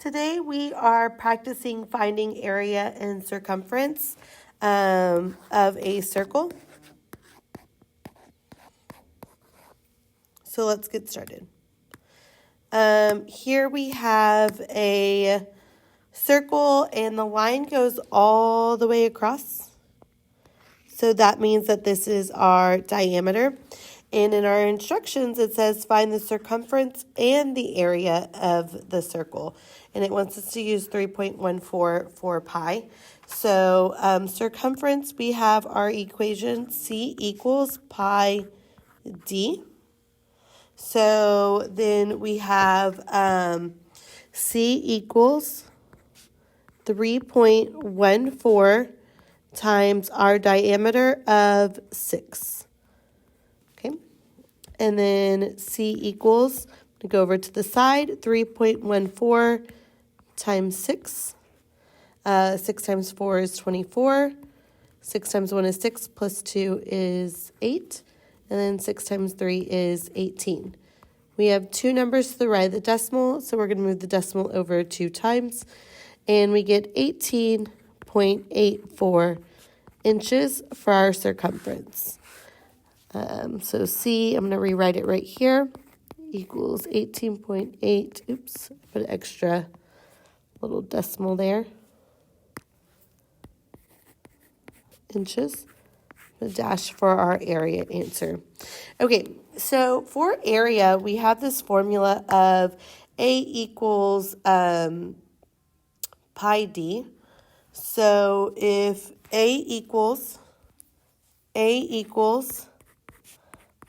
Today we are practicing finding area and circumference of a circle. So let's get started. Here we have a circle and the line goes all the way across. So that means that this is our diameter. And in our instructions, it says find the circumference and the area of the circle. And it wants us to use 3.14 for pi. So circumference, we have our equation C equals pi d. So then we have C equals 3.14 times our diameter of 6. Okay, and then C equals, I'm going to go over to the side, 3.14 times 6. 6 times 4 is 24. 6 times 1 is 6, plus 2 is 8. And then 6 times 3 is 18. We have two numbers to the right of the decimal, so we're going to move the decimal over 2 times. And we get 18.84 inches for our circumference. So C, I'm going to rewrite it right here, equals 18.8, oops, put an extra little decimal there, inches, a dash for our area answer. Okay, so for area, we have this formula of A equals pi d. So if A equals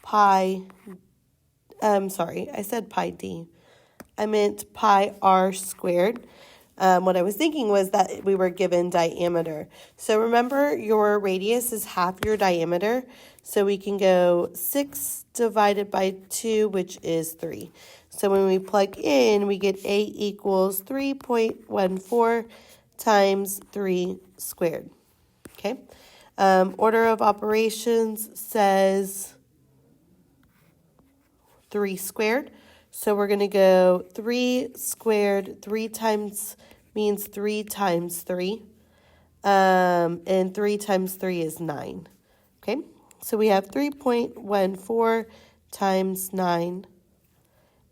pi, sorry, I said pi d. I meant pi r squared. What I was thinking was that we were given diameter. So remember, your radius is half your diameter. So we can go 6 divided by 2, which is 3. So when we plug in, we get A equals 3.14 times 3 squared. Okay. Order of operations says 3 squared. So we're going to go 3 squared, 3 times means 3 times 3. And 3 times 3 is 9. Okay, so we have 3.14 times 9.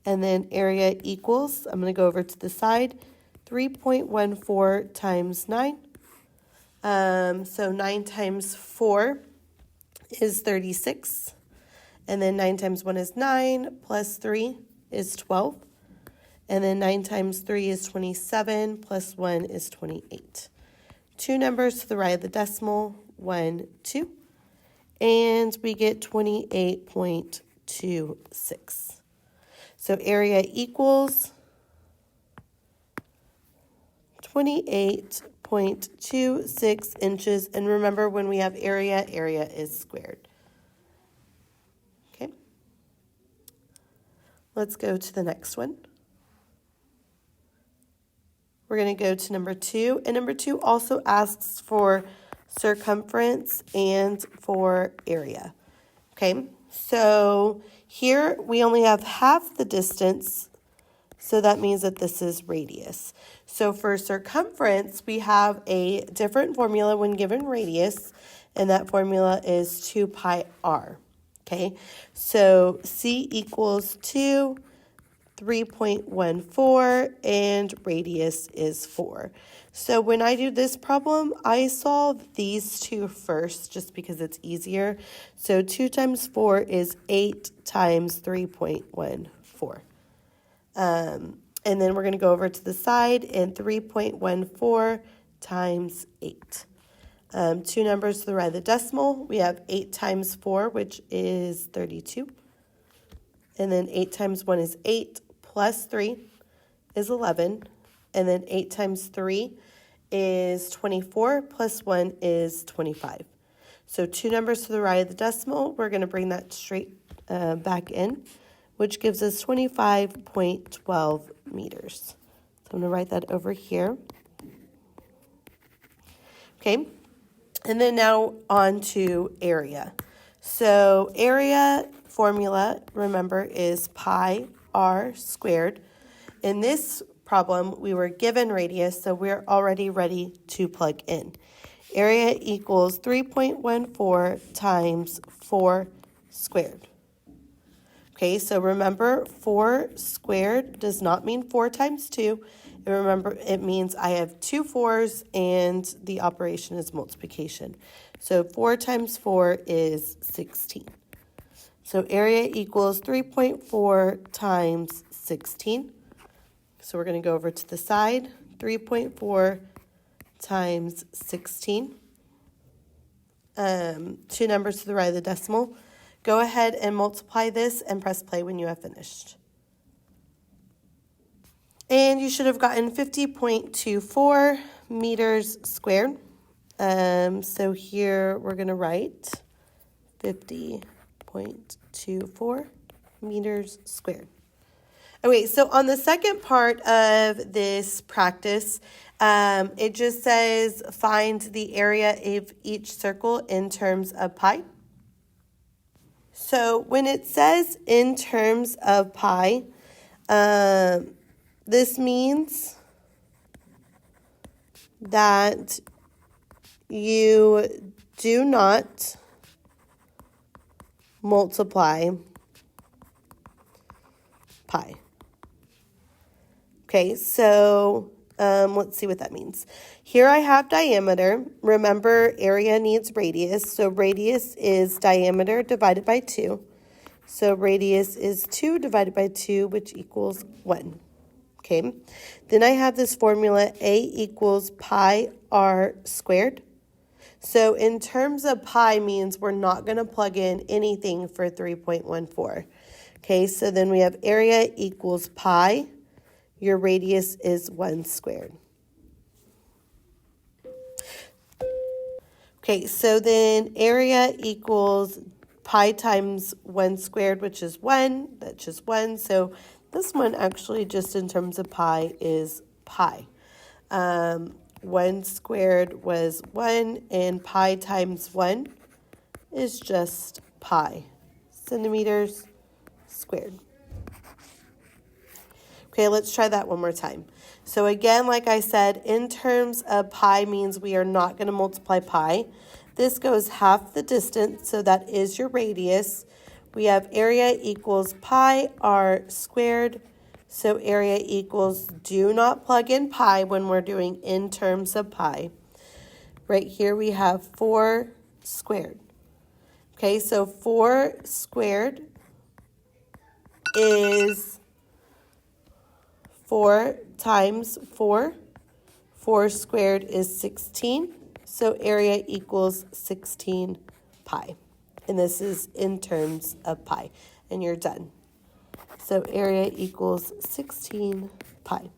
And then area equals, I'm going to go over to the side, 3.14 times 9. So 9 times 4 is 36. And then 9 times 1 is 9, plus 3 is 12. And then 9 times 3 is 27, plus 1 is 28. Two numbers to the right of the decimal, 1, 2. And we get 28.26. So area equals 28.26 inches. And remember, when we have area, area is squared. Okay. Let's go to the next one. We're going to go to number 2. And number 2 also asks for circumference and for area. Okay, so here we only have half the distance. So that means that this is radius. So for circumference, we have a different formula when given radius. And that formula is 2 pi r. Okay, so C equals 2. 3.14 and radius is 4. So when I do this problem, I solve these two first just because it's easier. So 2 times 4 is 8 times 3.14. And then we're going to go over to the side and 3.14 times 8. Two numbers to the right of the decimal. We have 8 times 4, which is 32. And then 8 times 1 is 8, plus 3 is 11. And then 8 times 3 is 24, plus 1 is 25. So two numbers to the right of the decimal, we're going to bring that straight back in, which gives us 25.12 meters. So I'm going to write that over here. Okay, and then now on to area. So area formula, remember, is pi r squared. In this problem, we were given radius, so we're already ready to plug in. Area equals 3.14 times 4 squared. Okay, so remember 4 squared does not mean 4 times 2. And remember, it means I have 2 4s and the operation is multiplication. So 4 times 4 is 16. So area equals 3.4 times 16. So we're going to go over to the side. 3.4 times 16. 2 numbers to the right of the decimal. Go ahead and multiply this and press play when you have finished. And you should have gotten 50.24 meters squared. So here we're going to write 50.24 meters squared. Okay, so on the second part of this practice, it just says find the area of each circle in terms of pi. So when it says in terms of pi, this means that you do not multiply pi. Okay, so let's see what that means. Here I have diameter. Remember, area needs radius. So radius is diameter divided by 2. So radius is 2 divided by 2, which equals 1. Okay, then I have this formula, A equals pi r squared. So in terms of pi means we're not going to plug in anything for 3.14. Okay, so then we have area equals pi. Your radius is 1 squared. Okay, so then area equals pi times 1 squared, which is 1. That's just 1. So this one actually just in terms of pi is pi. 1 squared was 1, and pi times 1 is just pi. Centimeters squared. Okay, let's try that one more time. So again, like I said, in terms of pi means we are not going to multiply pi. This goes half the distance, so that is your radius. We have area equals pi r squared. So area equals, do not plug in pi when we're doing in terms of pi. Right here we have 4 squared. Okay, so 4 squared is 4 times 4. 4 squared is 16. So area equals 16 pi. And this is in terms of pi. And you're done. So area equals 16 pi.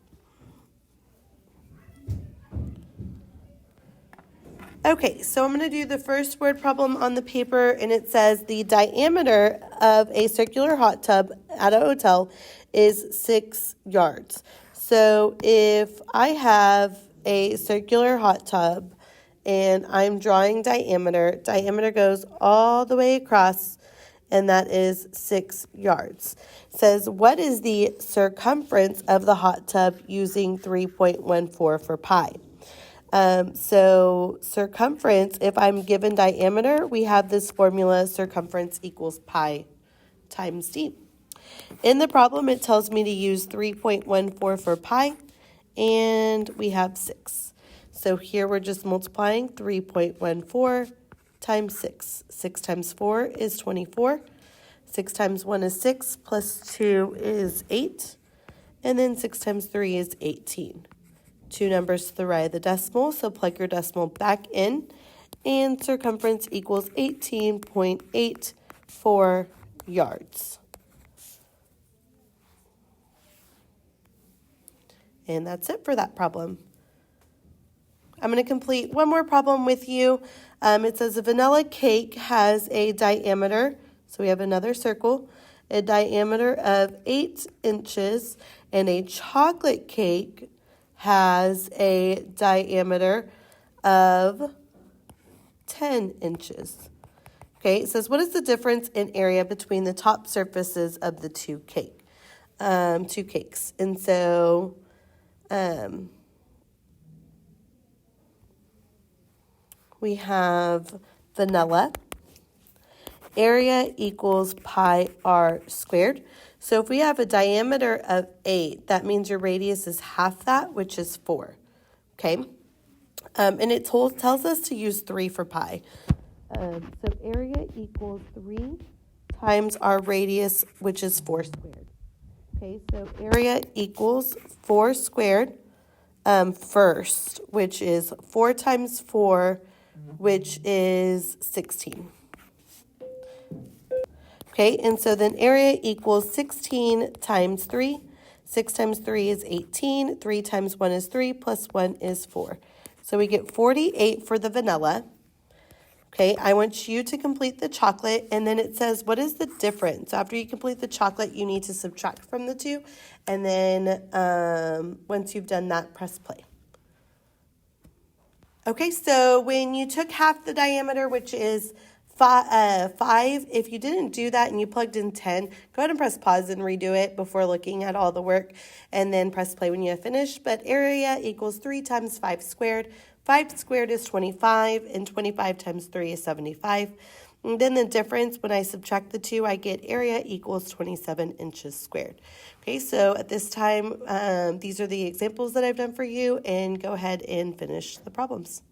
Okay, so I'm going to do the first word problem on the paper, and it says the diameter of a circular hot tub at a hotel is 6 yards. So if I have a circular hot tub and I'm drawing diameter goes all the way across, and that is 6 yards. It says, what is the circumference of the hot tub using 3.14 for pi? So circumference, if I'm given diameter, we have this formula, circumference equals pi times d. In the problem, it tells me to use 3.14 for pi, and we have 6. So here we're just multiplying 3.14 times 6. 6 times 4 is 24. 6 times 1 is 6, plus 2 is 8. And then 6 times 3 is 18. 2 numbers to the right of the decimal, so plug your decimal back in. And circumference equals 18.84 yards. And that's it for that problem. I'm going to complete one more problem with you. It says a vanilla cake has a diameter, so we have another circle, a diameter of 8 inches, and a chocolate cake has a diameter of 10 inches. Okay, it says what is the difference in area between the top surfaces of the two cakes? And so We have vanilla. Area equals pi r squared. So if we have a diameter of 8, that means your radius is half that, which is 4. Okay? And it tells us to use 3 for pi. So area equals 3 times our radius, which is 4 squared. Okay, so area equals 4 squared first, which is 4 times 4, which is 16. Okay, and so then area equals 16 times 3. 6 times 3 is 18. 3 times 1 is 3, plus 1 is 4. So we get 48 for the vanilla. Okay, I want you to complete the chocolate, and then it says, what is the difference? So after you complete the chocolate, you need to subtract from the two, and then once you've done that, press play. Okay, so when you took half the diameter, which is 5, if you didn't do that and you plugged in 10, go ahead and press pause and redo it before looking at all the work, and then press play when you have finished. But area equals 3 times 5 squared. 5 squared is 25, and 25 times 3 is 75. And then the difference, when I subtract the two, I get area equals 27 inches squared. Okay, so at this time, these are the examples that I've done for you, and go ahead and finish the problems.